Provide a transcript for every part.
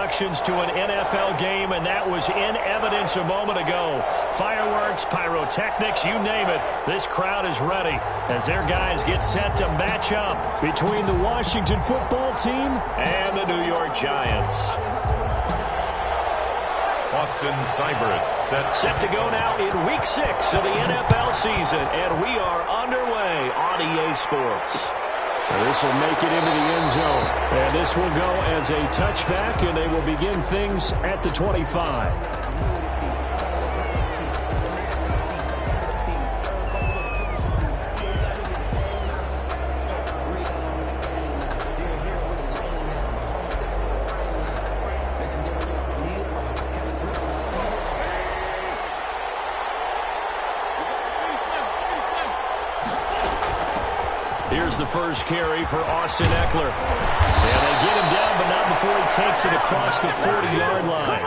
introductions to an NFL game, and that was in evidence a moment ago. Fireworks, pyrotechnics, you name it. This crowd is ready as their guys get set to match up between the Washington football team and the New York Giants. Austin Seibert set to go now in Week 6 of the NFL season, and we are underway on EA Sports. This will make it into the end zone. And this will go as a touchback, and they will begin things at the 25. Here's the first carry for Austin Eckler. And they get him down, but not before he takes it across the 40-yard line.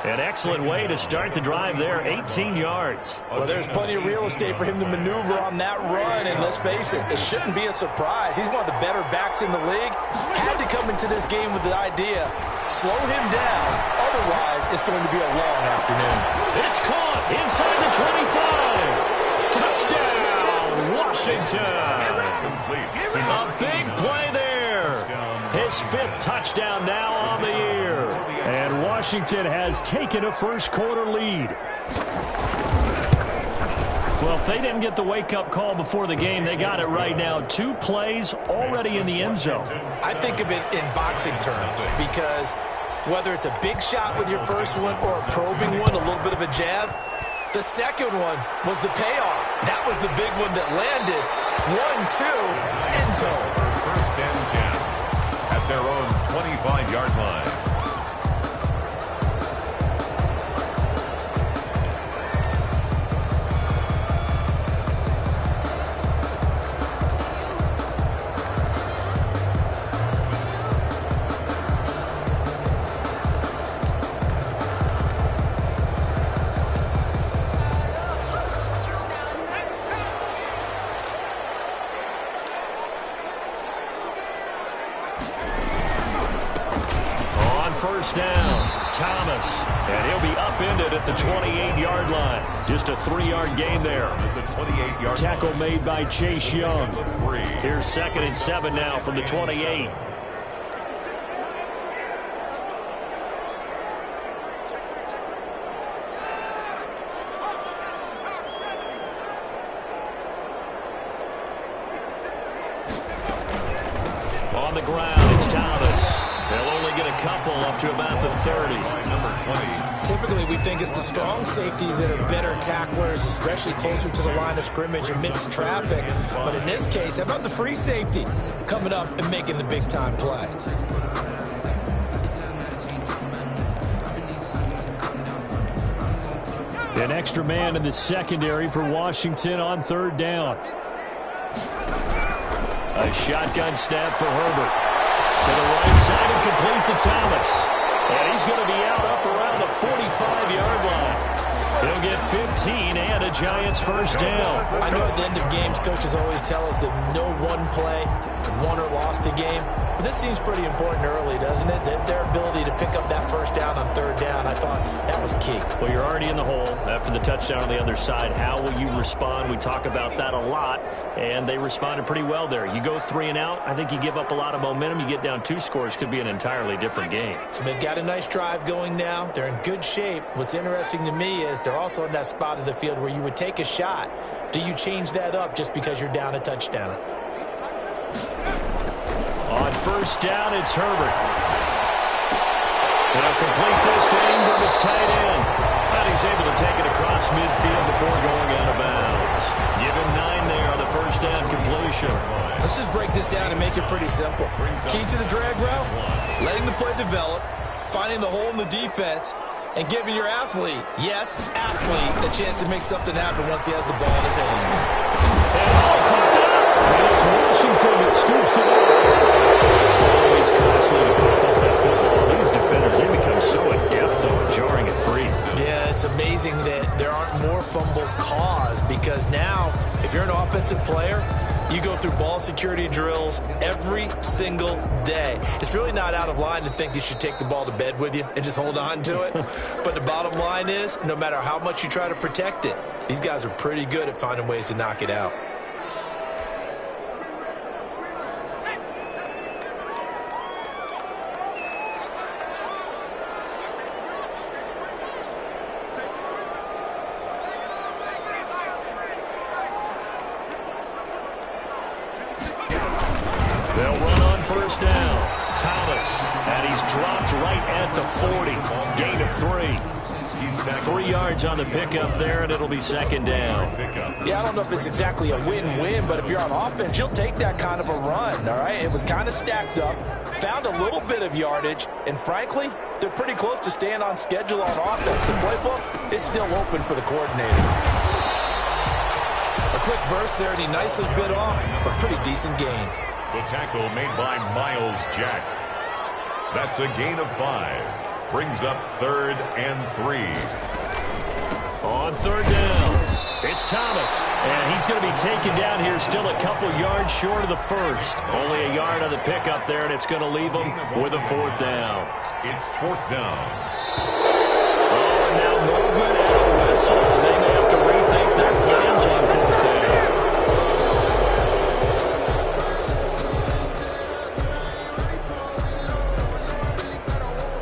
An excellent way to start the drive there, 18 yards. Well, there's plenty of real estate for him to maneuver on that run, and let's face it, it shouldn't be a surprise. He's one of the better backs in the league. Had to come into this game with the idea, slow him down, otherwise it's going to be a long afternoon. It's caught inside the 25. Touchdown, Washington. A big play there. His 5th touchdown now on the year. And Washington has taken a first-quarter lead. Well, if they didn't get the wake-up call before the game, they got it right now. 2 plays already in the end zone. I think of it in boxing terms because whether it's a big shot with your first one or a probing one, a little bit of a jab, the second one was the payoff. That was the big one that landed. 1-2, end zone. First and 10 at their own 25-yard line. First down, Thomas, and he'll be upended at the 28-yard line. Just a 3-yard gain there. The 28-yard tackle made by Chase Young. Here's 2nd and 7 now from the 28. On the ground, it's Thomas. They'll only get a couple up to about the 30. Typically, we think it's the strong safeties that are better tacklers, especially closer to the line of scrimmage amidst traffic. But in this case, how about the free safety coming up and making the big-time play? An extra man in the secondary for Washington on 3rd down. A shotgun snap for Herbert. To the right side and complete to Thomas. And he's going to be out up around the 45-yard line. He'll get 15 and a Giants first down. I know at the end of games, coaches always tell us that no one play won or lost a game. But this seems pretty important early, doesn't it? Their ability to pick up that first down on 3rd down, I thought that was key. Well, you're already in the hole after the touchdown on the other side. How will you respond? We talk about that a lot, and they responded pretty well there. You go 3 and out, I think you give up a lot of momentum. You get down 2 scores, could be an entirely different game. So they've got a nice drive going now. They're in good shape. What's interesting to me is they're also in that spot of the field where you would take a shot. Do you change that up just because you're down a touchdown? On first down, it's Herbert. They'll complete this to Ingram, his tight end. And he's able to take it across midfield before going out of bounds. Give him 9 there on the first down completion. Let's just break this down and make it pretty simple. Key to the drag route, letting the play develop, finding the hole in the defense, and giving your athlete, yes, athlete, a chance to make something happen once he has the ball in his hands. And it's Washington that scoops it up. Always costly to cough up that football. These defenders, they become so adept, though, jarring it free. Yeah, it's amazing that there aren't more fumbles caused because now, if you're an offensive player, You go through ball security drills every single day. It's really not out of line to think you should take the ball to bed with you and just hold on to it. But the bottom line is, no matter how much you try to protect it, these guys are pretty good at finding ways to knock it out. They'll run on first down. Thomas, and he's dropped right at the 40. Gain of 3. 3 yards on the pickup there, and it'll be second down. Yeah, I don't know if it's exactly a win-win, but if you're on offense, you'll take that kind of a run, all right? It was kind of stacked up, found a little bit of yardage, and frankly, they're pretty close to staying on schedule on offense. The playbook is still open for the coordinator. A quick burst there, and he nicely bit off a pretty decent gain. The tackle made by Miles Jack. That's a gain of 5. Brings up 3rd and 3. On third down, it's Thomas, and he's going to be taken down here still a couple yards short of the first. Only a yard on the pickup there, and it's going to leave him with a 4th down. It's 4th down. Oh, and now movement and a whistle. They may have to rethink their plans on 4th down.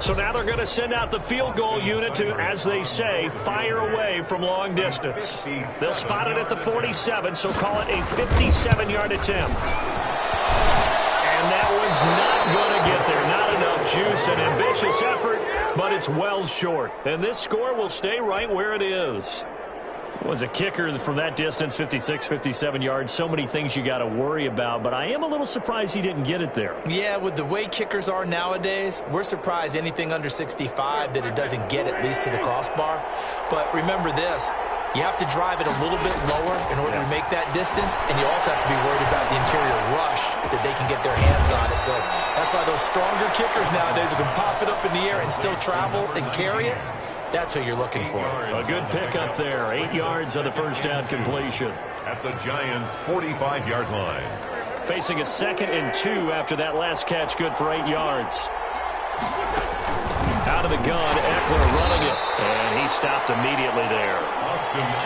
So now they're going to send out the field goal unit to, as they say, fire away from long distance. They'll spot it at the 47, so call it a 57-yard attempt. And that one's not going to get there. Not enough juice, an ambitious effort, but it's well short. And this score will stay right where it is. Was a kicker from that distance, 56, 57 yards. So many things you got to worry about, but I am a little surprised he didn't get it there. Yeah, with the way kickers are nowadays, we're surprised anything under 65 that it doesn't get at least to the crossbar. But remember this, you have to drive it a little bit lower in order to make that distance, and you also have to be worried about the interior rush that they can get their hands on it. So that's why those stronger kickers nowadays who can pop it up in the air and still travel and carry it, that's who you're looking for. A good pickup there. 8 yards on the first down completion. At the Giants' 45-yard line. Facing a 2nd and 2 after that last catch. Good for 8 yards. Out of the gun, Eckler running it. And he stopped immediately there.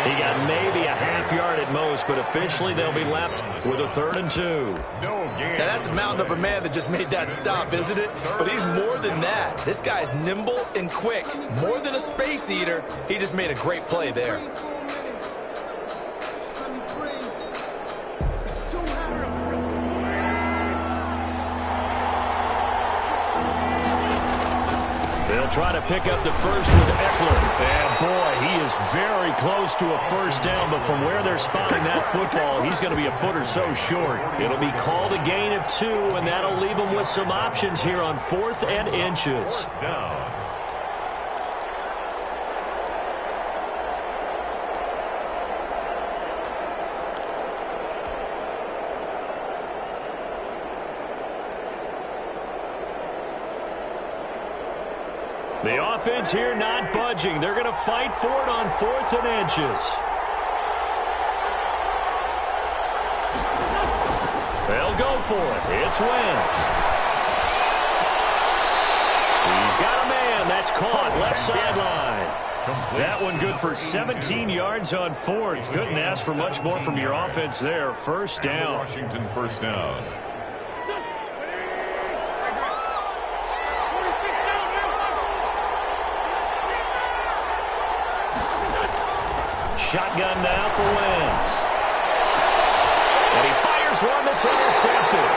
He got maybe a half-yard at most, but officially they'll be left with a 3rd and 2. Now that's a mountain of a man that just made that stop, isn't it? But he's more than that. This guy's nimble and quick. More than a space eater, he just made a great play there. They'll try to pick up the first with Eckler. And boy, he is very close to a first down, but from where they're spotting that football, he's going to be a foot or so short. It'll be called a gain of 2, and that'll leave him with some options here on 4th and inches. Down. The offense here not budging. They're going to fight for it on 4th and inches. They'll go for it. It's Wentz. He's got a man. That's caught. Left sideline. That one good for 17 yards on 4th. Couldn't ask for much more from your offense there. First down. Washington first down. Shotgun now for Wentz. And he fires one that's intercepted.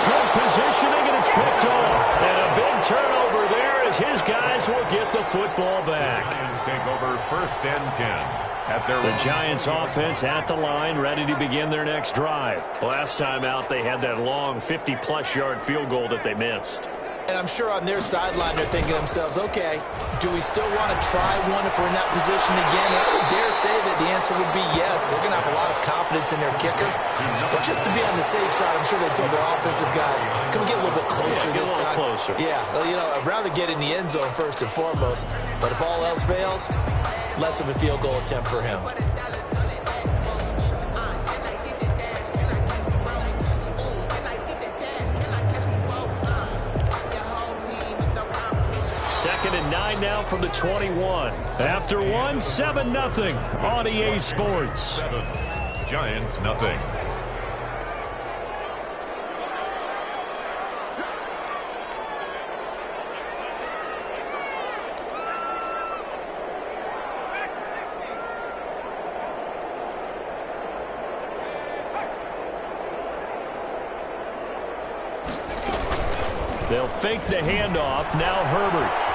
Good positioning, and it's picked off. And a big turnover there as his guys will get the football back. The Lions take over 1st and 10. At their The Giants offense at the line, ready to begin their next drive. Last time out, they had that long 50-plus yard field goal that they missed. And I'm sure on their sideline they're thinking to themselves, okay, do we still want to try one if we're in that position again? And I would dare say that the answer would be yes. They're going to have a lot of confidence in their kicker. But just to be on the safe side, I'm sure they told their offensive guys, can we get a little bit closer this time? Closer. Yeah, well, you know, I'd rather get in the end zone first and foremost. But if all else fails, less of a field goal attempt for him. 2nd and 9 now from the 21. After one, 7-0 on EA Sports. 7, Giants nothing. They'll fake the handoff. Now Herbert.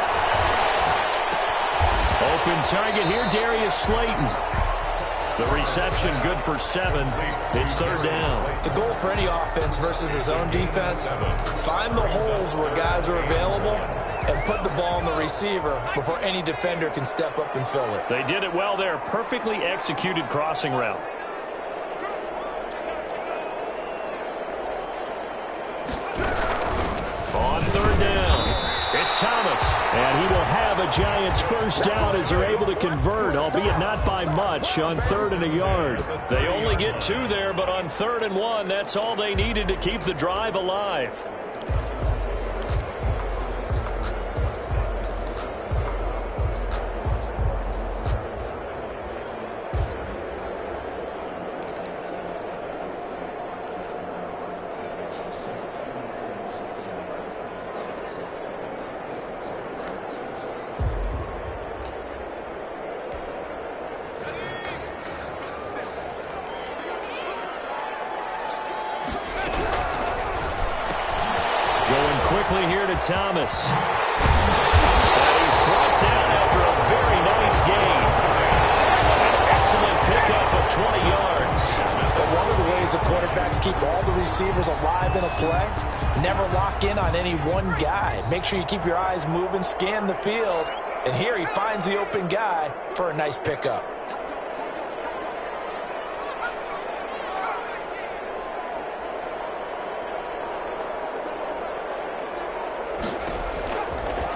Open target here, Darius Slayton. The reception good for 7. It's 3rd down. The goal for any offense versus his own defense, find the holes where guys are available and put the ball on the receiver before any defender can step up and fill it. They did it well there. Perfectly executed crossing route. On 3rd down, it's Thomas. And he will have a Giants first down as they're able to convert, albeit not by much, on 3rd and a yard. They only get 2 there, but on 3rd and 1, that's all they needed to keep the drive alive. Thomas. And he's brought down after a very nice gain. An excellent pickup of 20 yards. But one of the ways the quarterbacks keep all the receivers alive in a play, never lock in on any one guy. Make sure you keep your eyes moving, scan the field, and here he finds the open guy for a nice pickup.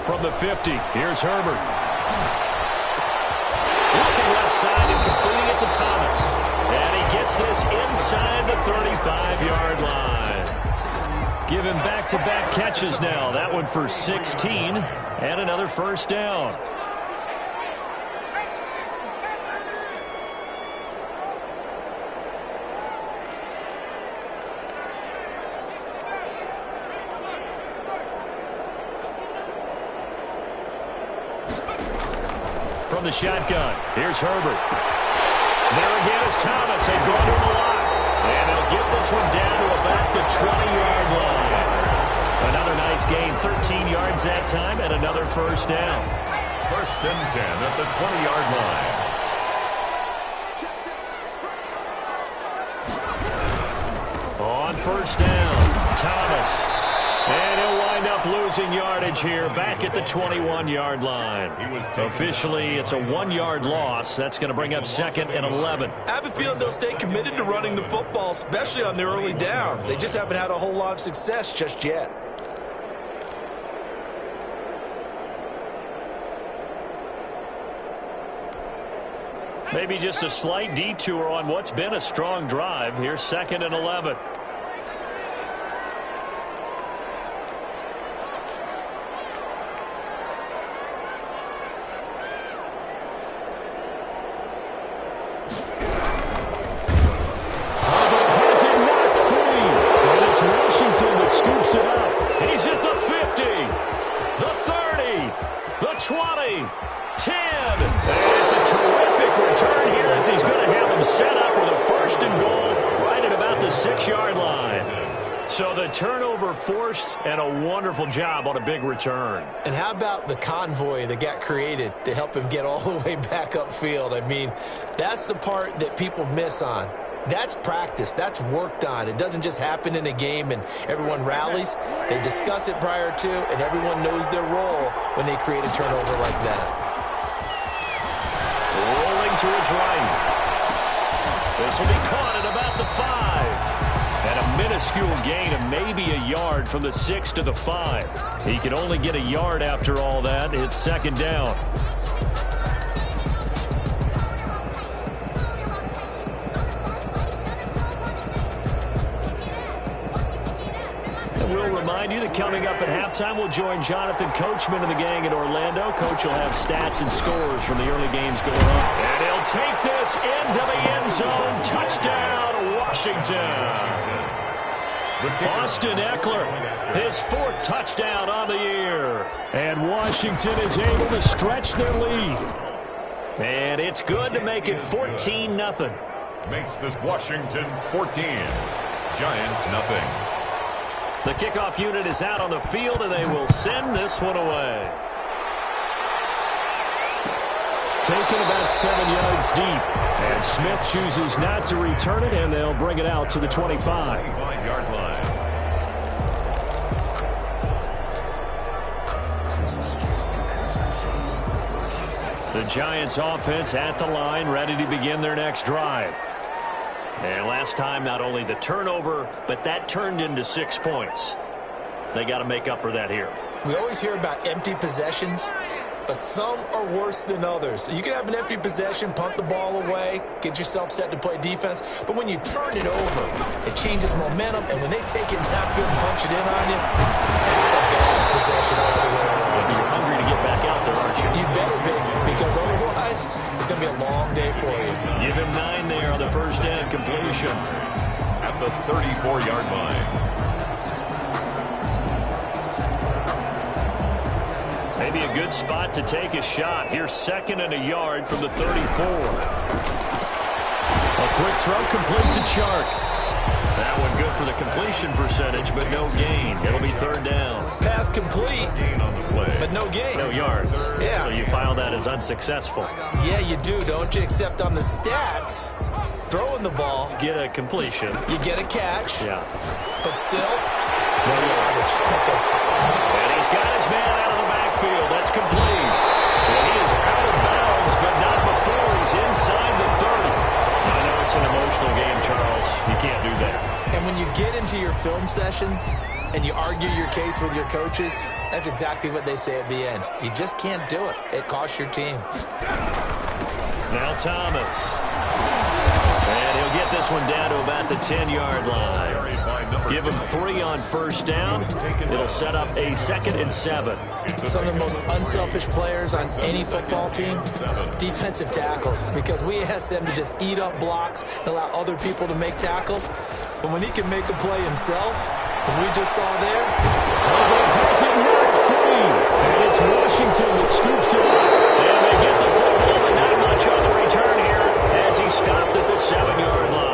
From the 50, here's Herbert. Looking left side and completing it to Thomas. And he gets this inside the 35-yard line. Give him back-to-back catches now. That one for 16 and another first down. From the shotgun, here's Herbert. There again is Thomas. They've gone to him a lot. And they'll get this one down to about the 20-yard line. Another nice gain, 13 yards that time, and another first down. 1st and 10 at the 20-yard line. On first down, Thomas. And he'll wind up losing yardage here back at the 21-yard line. Officially, it's a 1-yard loss. That's going to bring up 2nd and 11. I have a feeling they'll stay committed to running the football, especially on their early downs. They just haven't had a whole lot of success just yet. Maybe just a slight detour on what's been a strong drive. Here's 2nd and 11. Scoops it up. He's at the 50, the 30, the 20, 10. And it's a terrific return here as he's going to have him set up with a 1st and goal right at about the 6-yard line. So the turnover forced and a wonderful job on a big return. And how about the convoy that got created to help him get all the way back upfield? I mean, that's the part that people miss on. That's practice. That's worked on. It doesn't just happen in a game and everyone rallies. They discuss it prior to, and everyone knows their role when they create a turnover like that. Rolling to his right. This will be caught at about the 5. And a minuscule gain of maybe a yard from the 6 to the 5. He can only get a yard after all that. It's 2nd down. we'll remind you that coming up at halftime, we'll join Jonathan Coachman and the gang in Orlando. Coach will have stats and scores from the early games going on. And he'll take this into the end zone. Touchdown, Washington. Austin Eckler, his 4th touchdown on the year. And Washington is able to stretch their lead. And it's good to make it 14-0. Makes this Washington 14. Giants nothing. The kickoff unit is out on the field, and they will send this one away. Taken about 7 yards deep. And Smith chooses not to return it, and they'll bring it out to the 25. 25-yard line. The Giants offense at the line, ready to begin their next drive. And last time, not only the turnover, but that turned into 6 points. They got to make up for that here. We always hear about empty possessions, but some are worse than others. You can have an empty possession, punt the ball away, get yourself set to play defense, but when you turn it over, it changes momentum, and when they take it downfield and punch it in on you, that's a bad possession all the way around. You're hungry to get back out there, aren't you? You better be, because otherwise, it's going to be a long day for you. Give him 9 there on the first down completion. At the 34-yard line. Maybe a good spot to take a shot. Here's 2nd and a yard from the 34. A quick throw complete to Chark. That one good for the completion percentage, but no gain. It'll be 3rd down. Pass complete, Gain on the play. but no gain. No yards. Yeah. So you file that as unsuccessful. Yeah, you do, don't you? Except on the stats, throwing the ball, Get a completion. you get a catch, Yeah. but still, No yards. okay. And he's got his man out of the backfield. That's complete. And he is out of bounds, but not before he's inside the 30. I know it's an emotional game, Charles. You can't do that. And when you get into your film sessions and you argue your case with your coaches, that's exactly what they say at the end. You just can't do it. It costs your team. Now Thomas. And he'll get this one down to about the 10-yard line. Give him 3 on first down. It'll set up a 2nd and 7. Some of the most unselfish players on any football team, defensive tackles, because we ask them to just eat up blocks and allow other people to make tackles. But when he can make a play himself, as we just saw there, Has it knocked free. And it's Washington that scoops it up. And they get the football, and not much on the return here as he stopped at the 7-yard line.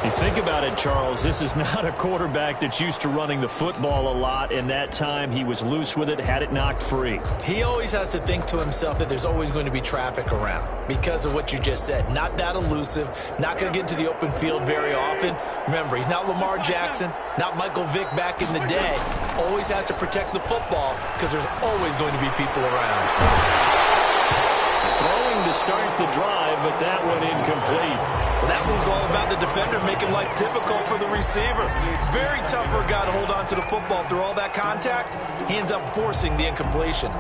You think about it, Charles, this is not a quarterback that's used to running the football a lot, and that time he was loose with it, had it knocked free. he always has to think to himself that there's always going to be traffic around because of what you just said. Not that elusive, not going to get into the open field very often. Remember, he's not Lamar Jackson, not Michael Vick back in the day. Always has to protect the football because there's always going to be people around. Throwing to start the drive, but that one incomplete. Well, that move's all about the defender making life difficult for the receiver. Very tough for a guy to hold on to the football through all that contact. He ends up forcing the incompletion.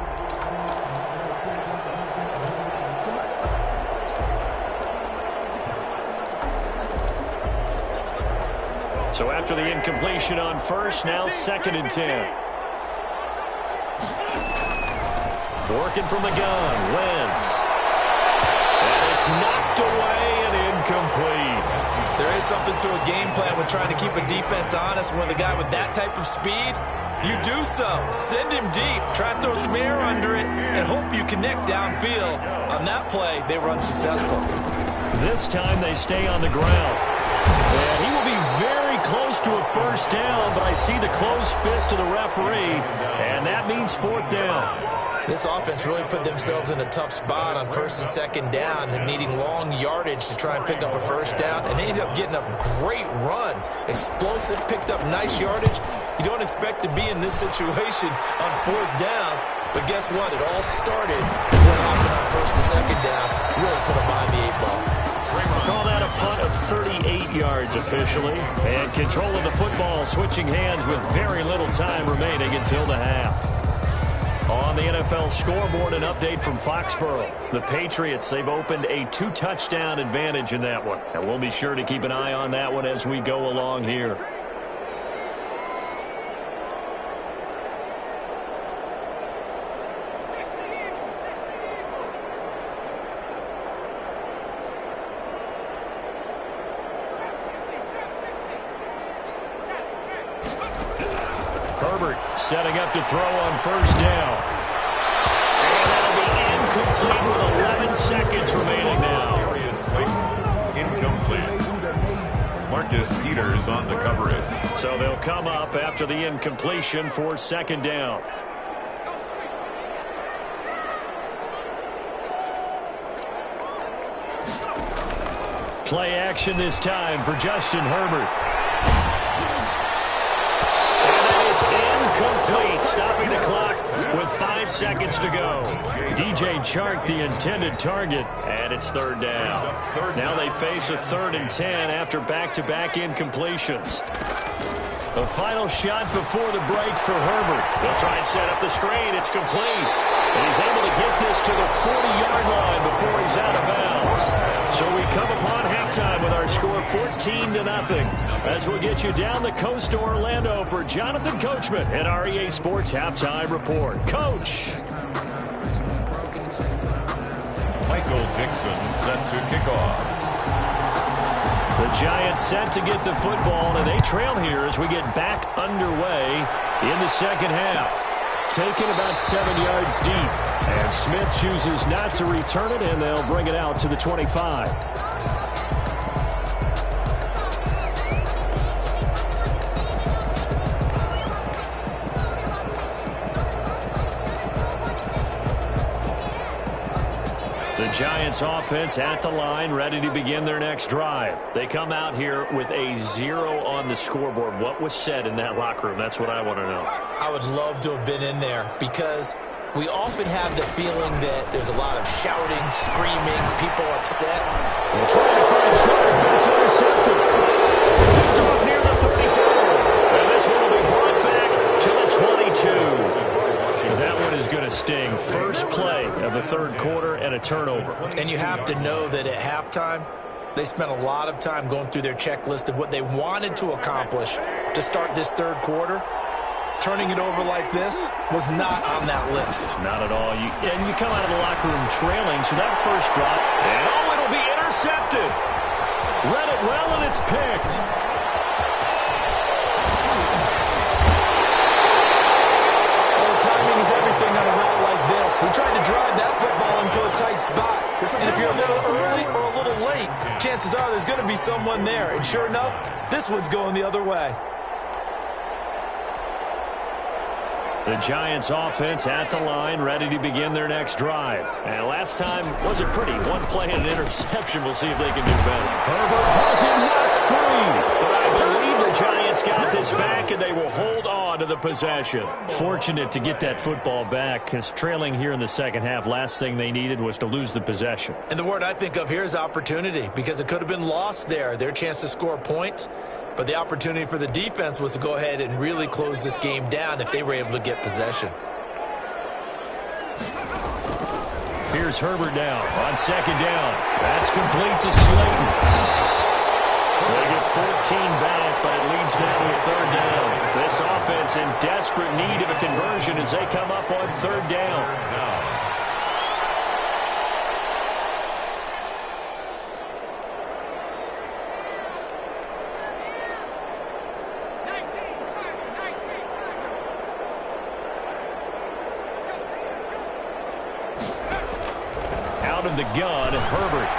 So after the incompletion on first, now 2nd and 10. Working from the gun, Wentz. And it's knocked away and incomplete. There is something to a game plan when trying to keep a defense honest. When the guy with that type of speed, you do so. Send him deep. Try and throw some air under it and hope you connect downfield. On that play, they were unsuccessful. This time they stay on the ground. And he will be very close to a first down, but I see the closed fist of the referee, and that means 4th down. This offense really put themselves in a tough spot on 1st and 2nd down and needing long yardage to try and pick up a first down. And they ended up getting a great run. Explosive, picked up nice yardage. You don't expect to be in this situation on 4th down. But guess what? It all started with what happened on 1st and 2nd down. Really put them behind the 8 ball. Call that a punt of 38 yards officially. And control of the football switching hands with very little time remaining until the half. On the NFL scoreboard, an update from Foxborough. The Patriots, they've opened a 2-touchdown advantage in that one. And we'll be sure to keep an eye on that one as we go along here. setting up to throw on first down. And that'll be incomplete with 11 seconds remaining now. Incomplete. Marcus Peters on the coverage. So they'll come up after the incompletion for second down. Play action this time for Justin Herbert. And that is incomplete, stopping the clock with 5 seconds to go. DJ Chark, the intended target, and it's third down. Now they face a 3rd and 10 after back-to-back incompletions. The final shot before the break for Herbert. They'll try and set up the screen. It's complete. And he's able to get this to the 40-yard line before he's out of bounds. So we come upon halftime with our score 14-0 as we'll get you down the coast to Orlando for Jonathan Coachman at our EA Sports Halftime Report. Coach. Michael Dixon set to kick off. The Giants set to get the football, and they trail here as we get back underway in the second half. Taken about 7 yards deep, and Smith chooses not to return it, and they'll bring it out to the 25. The Giants offense at the line, ready to begin their next drive. They come out here with a 0 on the scoreboard. What was said in that locker room? That's what I want to know. I would love to have been in there because we often have the feeling that there's a lot of shouting, screaming, people upset. We're trying to find Chark, but it's intercepted. Picked off near the 34. And this one will be brought back to the 22. That one is going to sting. First play of the third quarter and a turnover. And you have to know that at halftime, they spent a lot of time going through their checklist of what they wanted to accomplish to start this third quarter. Turning it over like this was not on that list. Not at all. And you come out of the locker room trailing, so that first drop, and it'll be intercepted. Read it well, and it's picked. Timing is everything on a route like this. He tried to drive that football into a tight spot. And if you're a little early or a little late, chances are there's going to be someone there. And sure enough, this one's going the other way. The Giants offense at the line, ready to begin their next drive. And last time wasn't pretty. One play and an interception. We'll see if they can do better. Herbert has him knocked free. But I believe the Giants got this back, and they will hold on to the possession. Fortunate to get that football back, because trailing here in the second half, last thing they needed was to lose the possession. And the word I think of here is opportunity, because it could have been lost there. Their chance to score points. But the opportunity for the defense was to go ahead and really close this game down if they were able to get possession. Here's Herbert now on second down. That's complete to Slayton. They get 14 back, but it leads now to a third down. This offense in desperate need of a conversion as they come up on third down. Out of the gun, Herbert.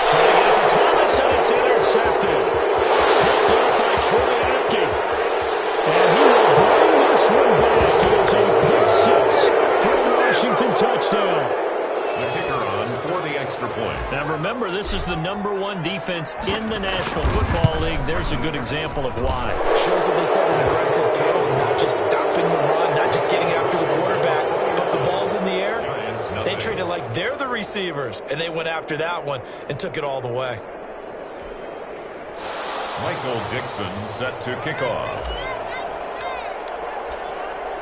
Trying to get it to Thomas, and it's intercepted. Picked up by Troy Apke. And he will bring this one back. It is a pick 6 for the Washington touchdown. The kicker on for the extra point. Now remember, this is the #1 defense in the National Football League. There's a good example of why. Shows that they set an aggressive tone, not just stopping the run, not just getting after the quarterback, but the ball's in the air. They treat it like they're the receivers, and they went after that one and took it all the way. Michael Dixon set to kick off.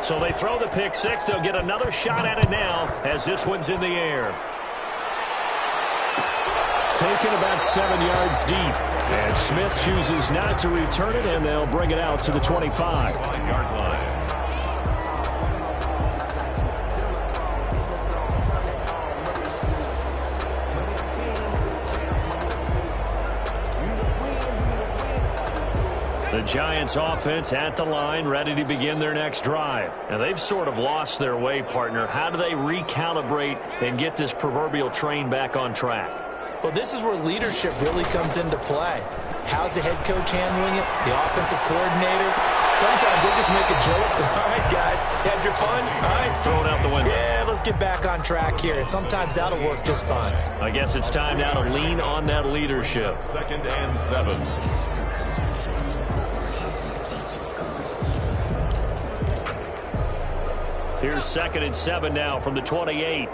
So they throw the pick 6. They'll get another shot at it now as this one's in the air. Taken about 7 yards deep. And Smith chooses not to return it, and they'll bring it out to the 25. 5-yard line. The The Giants offense at the line, ready to begin their next drive. And they've sort of lost their way, partner. How do they recalibrate and get this proverbial train back on track? Well, this is where leadership really comes into play. How's the head coach handling it? The offensive coordinator? Sometimes they just make a joke. All right, guys, had your fun? All right. Throw it out the window. Yeah, let's get back on track here. And sometimes that'll work just fine. I guess it's time now to lean on that leadership. 2nd and 7. Here's 2nd and 7 now from the 28.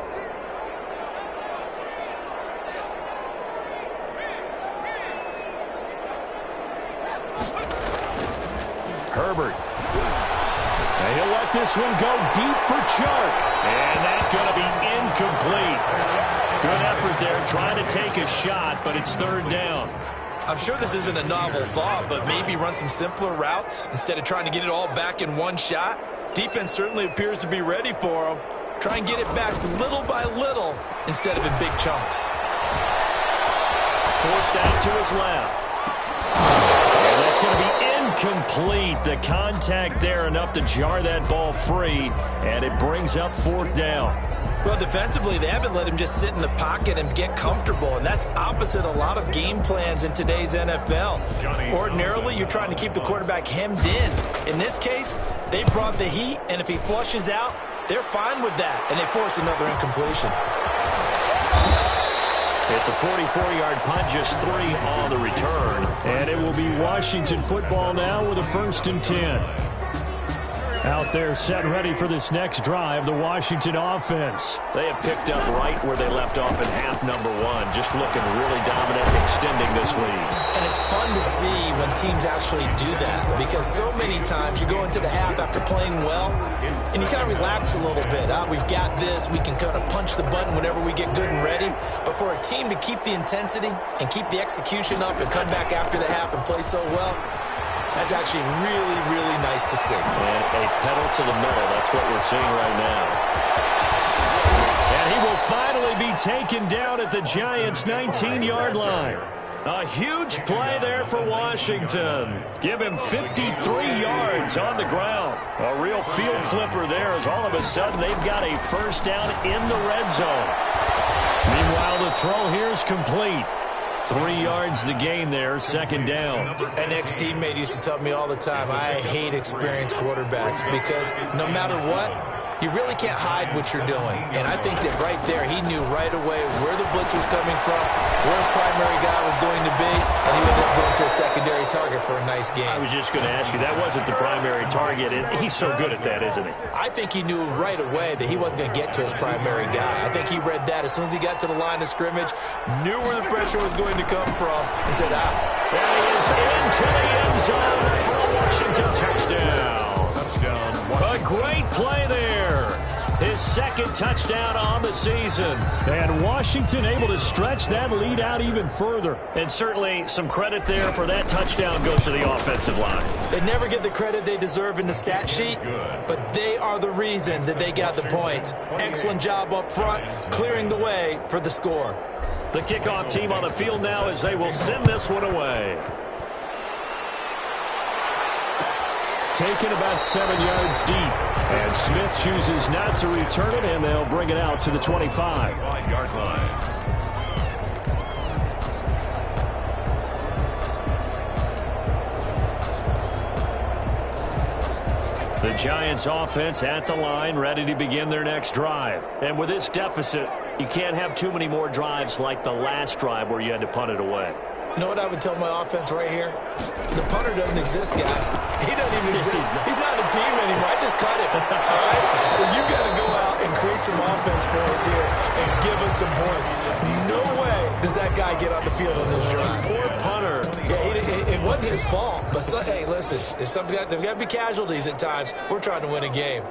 Herbert. And he'll let this one go deep for Chark. And that's going to be incomplete. Good effort there trying to take a shot, but it's 3rd down. I'm sure this isn't a novel thought, but maybe run some simpler routes instead of trying to get it all back in one shot. Defense certainly appears to be ready for him. Try and get it back little by little instead of in big chunks. Forced out to his left. And that's going to be incomplete. The contact there enough to jar that ball free, and it brings up 4th down. Well, defensively, they haven't let him just sit in the pocket and get comfortable, and that's opposite a lot of game plans in today's NFL. Ordinarily, you're trying to keep the quarterback hemmed in. In this case, they brought the heat, and if he flushes out, they're fine with that, and they force another incompletion. It's a 44-yard punt, just 3 on the return. And it will be Washington football now with a 1st and 10. Out there set ready for this next drive, the Washington offense. They have picked up right where they left off in half number 1, just looking really dominant, extending this lead. And it's fun to see when teams actually do that, because so many times you go into the half after playing well, and you kind of relax a little bit. We've got this. We can kind of punch the button whenever we get good and ready. But for a team to keep the intensity and keep the execution up and come back after the half and play so well, that's actually really, really nice to see. And a pedal to the metal. That's what we're seeing right now. And he will finally be taken down at the Giants' 19-yard line. A huge play there for Washington. Give him 53 yards on the ground. A real field flipper there as all of a sudden they've got a 1st down in the red zone. Meanwhile, the throw here is complete. 3 yards the gain there, 2nd down. An ex-teammate used to tell me all the time, I hate experienced quarterbacks because no matter what, you really can't hide what you're doing. And I think that right there, he knew right away where the blitz was coming from, where his primary guy was going to be, and he ended up going to a secondary target for a nice game. I was just going to ask you, that wasn't the primary target, and he's so good at that, isn't he? I think he knew right away that he wasn't going to get to his primary guy. I think he read that as soon as he got to the line of scrimmage, knew where the pressure was going to come from, and said, There he is into the end zone for a Washington touchdown. A great play there. His 2nd touchdown on the season. And Washington able to stretch that lead out even further. And certainly some credit there for that touchdown goes to the offensive line. They never get the credit they deserve in the stat sheet, but they are the reason that they got the points. Excellent job up front, clearing the way for the score. The kickoff team on the field now as they will send this one away. Taken about 7 yards deep. And Smith chooses not to return it, and they'll bring it out to the 25. 5-yard line. The Giants offense at the line, ready to begin their next drive. And with this deficit, you can't have too many more drives like the last drive where you had to punt it away. You know what I would tell my offense right here? The punter doesn't exist, guys. He doesn't even exist. He's not a team anymore. I just cut him. All right? So you've got to go out and create some offense for us here and give us some points. No way does that guy get on the field on this drive. Poor punter. Yeah, it wasn't his fault. But, hey, listen, there's got to be casualties at times. We're trying to win a game.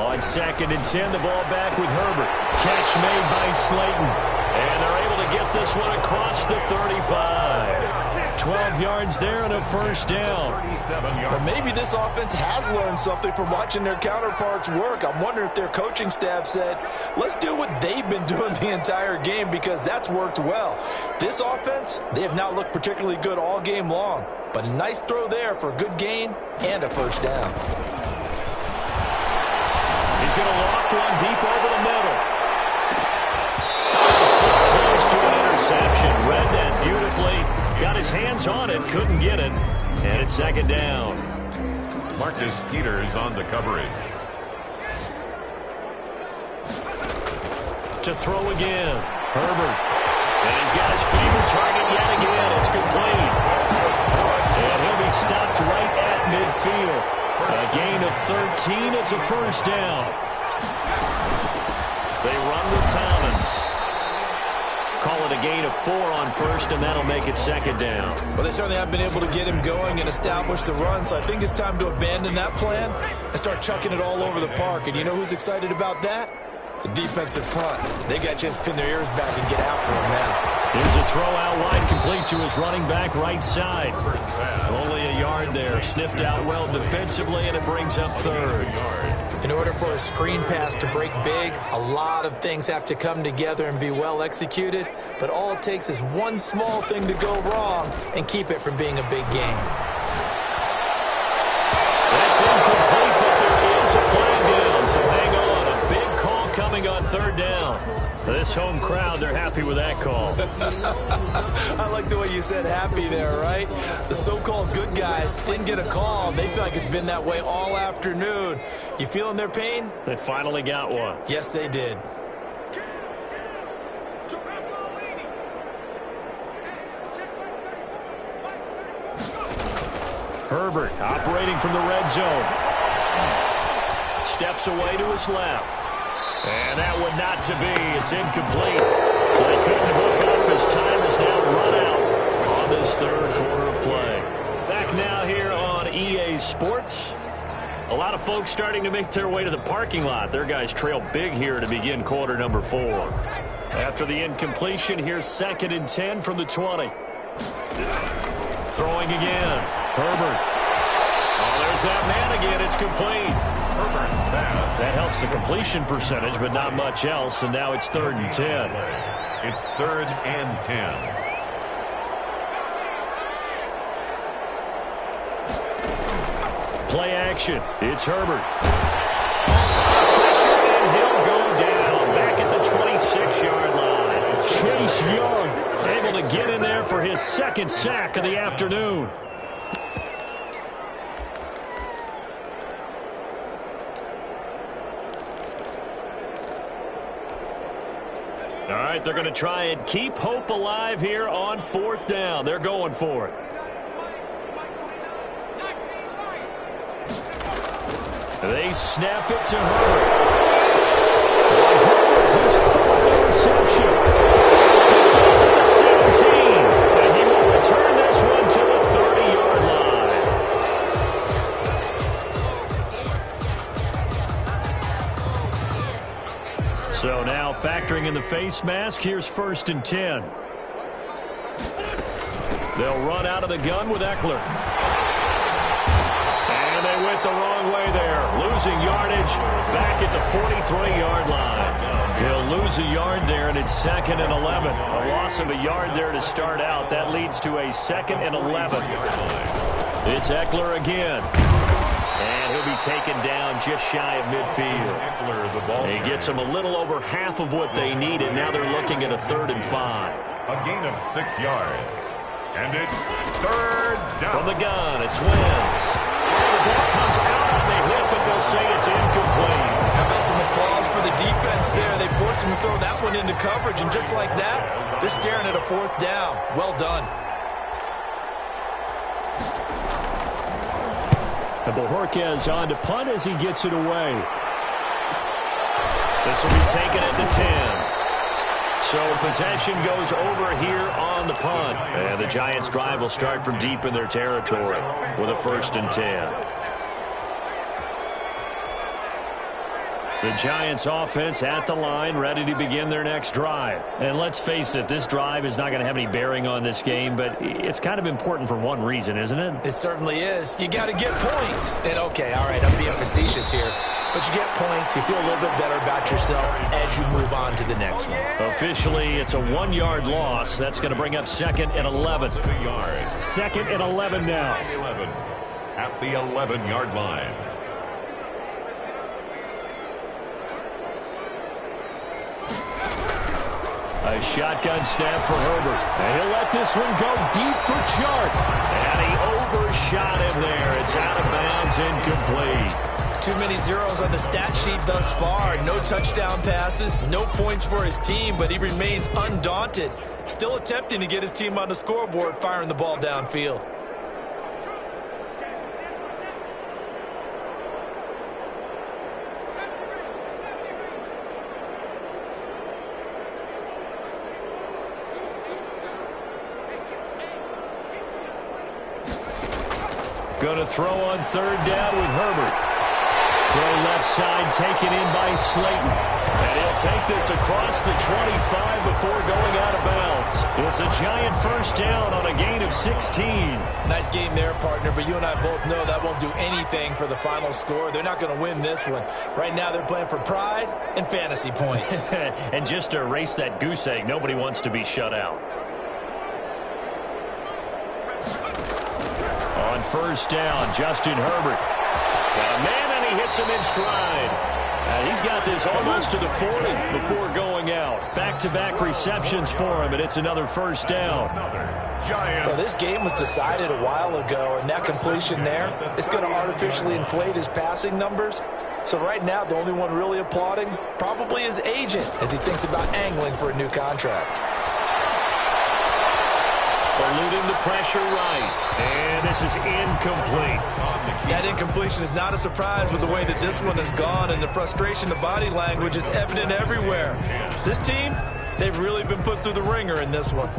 On 2nd and 10, the ball back with Herbert. Catch made by Slayton. And they're able to get this one across the 35. 12 yards there and a first down. 37 Or yards. maybe this offense has learned something from watching their counterparts work. I'm wondering if their coaching staff said, let's do what they've been doing the entire game, because that's worked well. This offense, they have not looked particularly good all game long, but a nice throw there for a good gain and a first down. He's going to loft one deep over the middle. Oh, so close to an interception. Read that beautifully. Got his hands on it, couldn't get it. And it's second down. Marcus Peters on the coverage. To throw again. Herbert. And he's got his favorite target yet again. It's complete. And he'll be stopped right at midfield. A gain of 13. It's a first down. They run with Thomas. Call it a gain of 4 on first, and that'll make it second down. Well, they certainly have been able to get him going and establish the run, so I think it's time to abandon that plan and start chucking it all over the park. And you know who's excited about that? The defensive front. They got to just pin their ears back and get after him now. Here's a throw out wide, complete to his running back right side. Only a yard there. Sniffed out well defensively, and it brings up third. In order for a screen pass to break big, a lot of things have to come together and be well executed, but all it takes is one small thing to go wrong and keep it from being a big game. That's incomplete, but there is a flag down, so hang on. A big call coming on third down. This home crowd, they're happy with that call. I like the way you said happy there, right? The so-called good guys didn't get a call. They feel like it's been that way all afternoon. You feeling their pain? They finally got one. Yes, they did. Herbert operating from the red zone. Steps away to his left. And that one not to be. It's incomplete. So they couldn't hook up as time is now run out on this third quarter of play. Back now here on EA Sports. A lot of folks starting to make their way to the parking lot. Their guys trail big here to begin quarter number 4. After the incompletion, here's 2nd and 10 from the 20. Throwing again. Herbert. Oh, there's that man again. It's complete. Herbert's pass. That helps the completion percentage, but not much else, and now it's 3rd and 10. It's 3rd and 10. Play action. It's Herbert. Pressure, and he'll go down back at the 26-yard line. Chase Young able to get in there for his 2nd sack of the afternoon. All right, they're going to try and keep hope alive here on 4th down. They're going for it. They snap it to Herbert. He's throwing the interception. Picked up at the 17. And he will return this one to the 30-yard line. So now factoring in the face mask, here's 1st and 10. They'll run out of the gun with Eckler. And they went the wrong way there. Losing yardage back at the 43-yard line. He'll lose a yard there, and it's 2nd and 11. A loss of a yard there to start out. That leads to a 2nd and 11. It's Eckler again. And he'll be taken down just shy of midfield. Eckler, the ball. He gets them a little over half of what they needed. Now they're looking at a 3rd and 5. A gain of 6 yards. And it's 3rd down. From the gun, it's Wentz. The ball comes out on the hip, but they'll say it's incomplete. How about some applause for the defense there? They forced him to throw that one into coverage, and just like that, they're staring at a 4th down. Well done. And Bojorquez on to punt as he gets it away. This will be taken at the 10. So possession goes over here on the punt. And the Giants' drive will start from deep in their territory with a 1st and 10. The Giants offense at the line, ready to begin their next drive. And let's face it, this drive is not going to have any bearing on this game, but it's kind of important for one reason, isn't it? It certainly is. You got to get points. And okay, all right, I'm being facetious here. But you get points, you feel a little bit better about yourself as you move on to the next one. Officially, it's a 1-yard loss. That's going to bring up 2nd and 11. 2nd and 11 now. 11 at the 11-yard line. A shotgun snap for Herbert. And he'll let this one go deep for Chark. And he overshot him there. It's out of bounds, incomplete. Too many zeros on the stat sheet thus far. No touchdown passes, no points for his team, but he remains undaunted. Still attempting to get his team on the scoreboard, firing the ball downfield. Going to throw on 3rd down with Herbert. Throw left side taken in by Slayton. And he'll take this across the 25 before going out of bounds. It's a Giant first down on a gain of 16. Nice game there, partner, but you and I both know that won't do anything for the final score. They're not going to win this one. Right now they're playing for pride and fantasy points. And just to erase that goose egg, nobody wants to be shut out. On 1st down, Justin Herbert. Got a man, and he hits him in stride. And he's got this almost to the 40 before going out. Back-to-back receptions for him, and it's another 1st down. Well, this game was decided a while ago, and that completion there is going to artificially inflate his passing numbers. So right now, the only one really applauding probably his agent as he thinks about angling for a new contract. Eluding the pressure right. And this is incomplete. That incompletion is not a surprise with the way that this one has gone, and the frustration, the body language is evident everywhere. This team, they've really been put through the ringer in this one.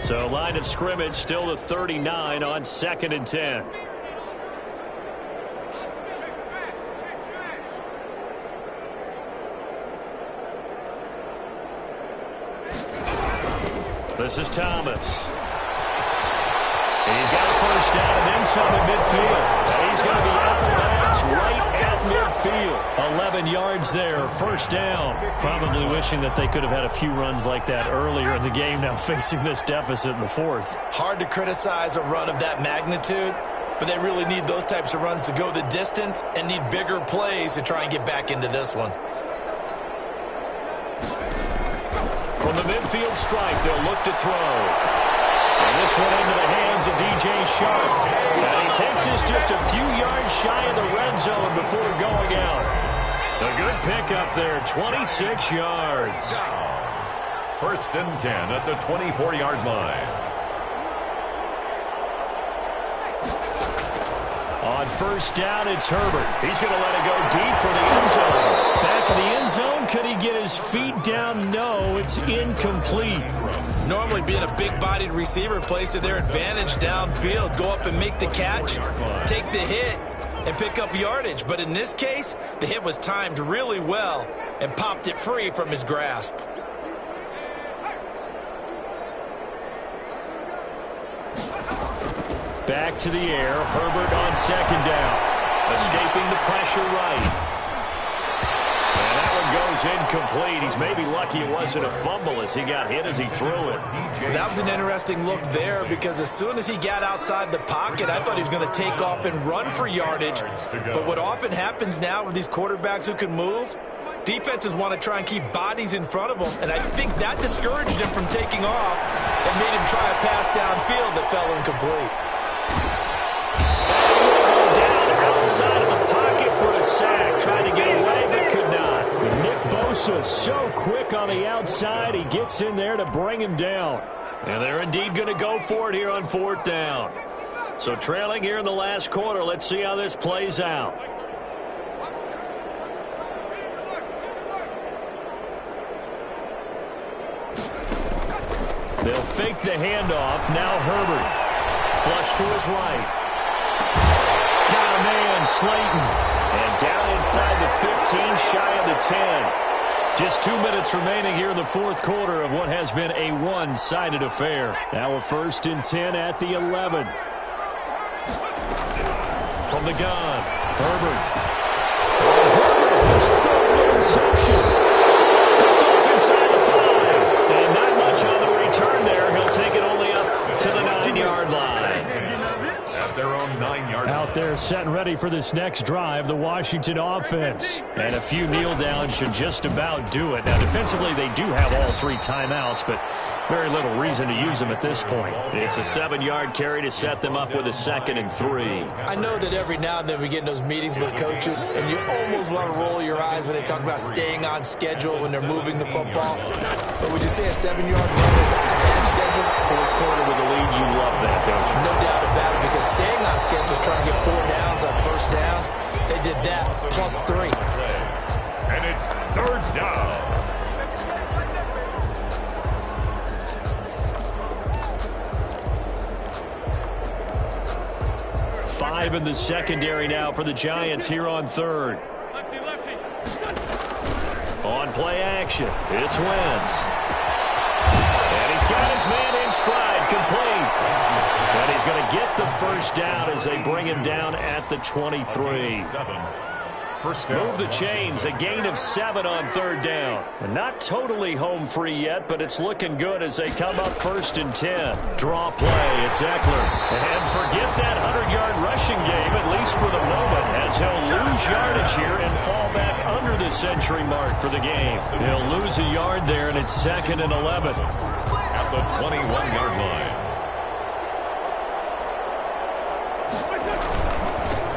So line of scrimmage still the 39 on 2nd and 10. This is Thomas. And he's got a 1st down and then some in midfield. And he's going to be out of bounds right at midfield. 11 yards there, 1st down. Probably wishing that they could have had a few runs like that earlier in the game, now facing this deficit in the 4th. Hard to criticize a run of that magnitude, but they really need those types of runs to go the distance and need bigger plays to try and get back into this one. From the midfield strike, they'll look to throw. And this one into the hands of DJ Sharp. And he takes this just a few yards shy of the red zone before going out. A good pickup there, 26 yards. 1st and 10 at the 24-yard line. On 1st down, it's Herbert. He's going to let it go deep for the end zone. Back in the end zone, could he get his feet down? No, it's incomplete. Normally being a big-bodied receiver plays to their advantage downfield. Go up and make the catch, take the hit, and pick up yardage. But in this case, the hit was timed really well and popped it free from his grasp. Back to the air. Herbert on 2nd down. Escaping the pressure right. And that one goes incomplete. He's maybe lucky it wasn't a fumble as he got hit as he threw it. That was an interesting look there because as soon as he got outside the pocket, I thought he was going to take off and run for yardage. But what often happens now with these quarterbacks who can move, defenses want to try and keep bodies in front of them. And I think that discouraged him from taking off and made him try a pass downfield that fell incomplete. Outside of the pocket for a sack. Tried to get away, but could not. Nick Bosa so quick on the outside. He gets in there to bring him down. And they're indeed going to go for it here on 4th down. So trailing here in the last quarter. Let's see how this plays out. They'll fake the handoff. Now Herbert. Flush to his right. Got a man, Slayton. And down inside the 15, shy of the 10. Just 2 minutes remaining here in the fourth quarter of what has been a one-sided affair. Now a 1st and 10 at the 11. From the gun, Herbert. Interception. Picked off inside the 5. And not much on the return there. He'll take it only up to the 9-yard line. At their own 9-yard line. Out there set and ready for this next drive, the Washington offense. And a few kneel downs should just about do it. Now, defensively, they do have all 3 timeouts, but very little reason to use them at this point. It's a 7-yard carry to set them up with a 2nd and 3. I know that every now and then we get in those meetings with coaches, and you almost want to roll your eyes when they talk about staying on schedule when they're moving the football. But would you say a 7-yard run is ahead of schedule? Fourth quarter with the lead, you love that, don't you? No doubt about it, because staying on schedule is trying to get 4 downs on 1st down. They did that, plus 3. And it's 3rd down. 5 in the secondary now for the Giants here on 3rd. On play action, it's Wentz. And he's got his man in stride, complete. And he's going to get the 1st down as they bring him down at the 23. Move the chains, a gain of 7 on 3rd down. And not totally home free yet, but it's looking good as they come up 1st and 10. Draw play, it's Eckler. And forget that 100-yard rushing game, at least for the moment, as he'll lose yardage here and fall back under the century mark for the game. He'll lose a yard there, and it's 2nd and 11. At the 21-yard line.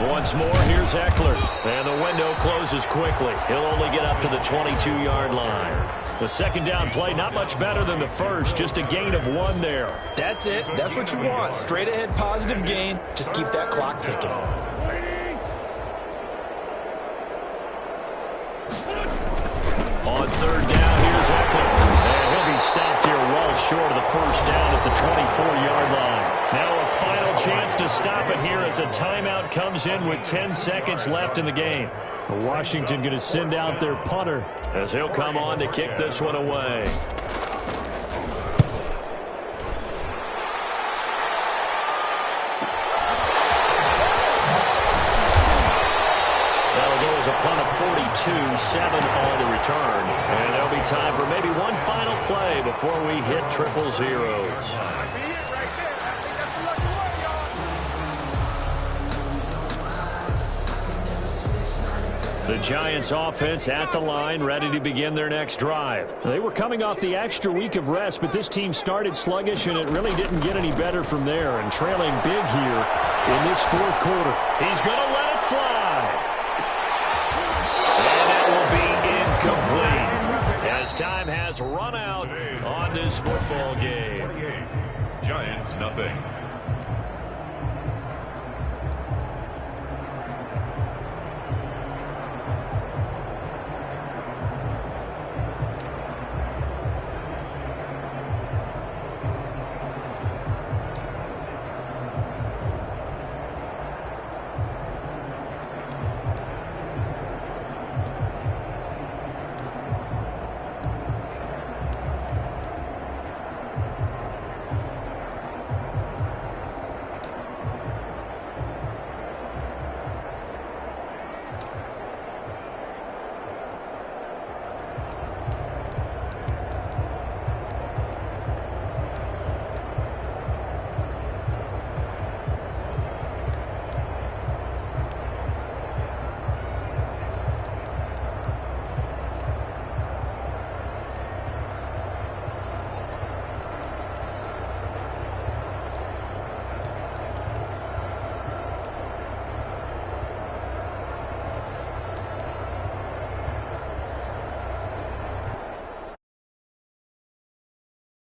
Once more, here's Eckler. And the window closes quickly. He'll only get up to the 22-yard line. The 2nd down play, not much better than the first. Just a gain of 1 there. That's it. That's what you want. Straight ahead positive gain. Just keep that clock ticking. On 3rd down, here's Eckler. And he'll be stopped here well short of the 1st down at the 24-yard line. Now a final chance to stop it here as a timeout comes in with 10 seconds left in the game. Washington going to send out their punter as he'll come on to kick this one away. That'll go as a punt of 42, 7 on the return. And there'll be time for maybe one final play before we hit 000. The Giants offense at the line, ready to begin their next drive. They were coming off the extra week of rest, but this team started sluggish, and it really didn't get any better from there. And trailing big here in this 4th quarter. He's going to let it fly. And that will be incomplete as time has run out on this football game. Giants, nothing.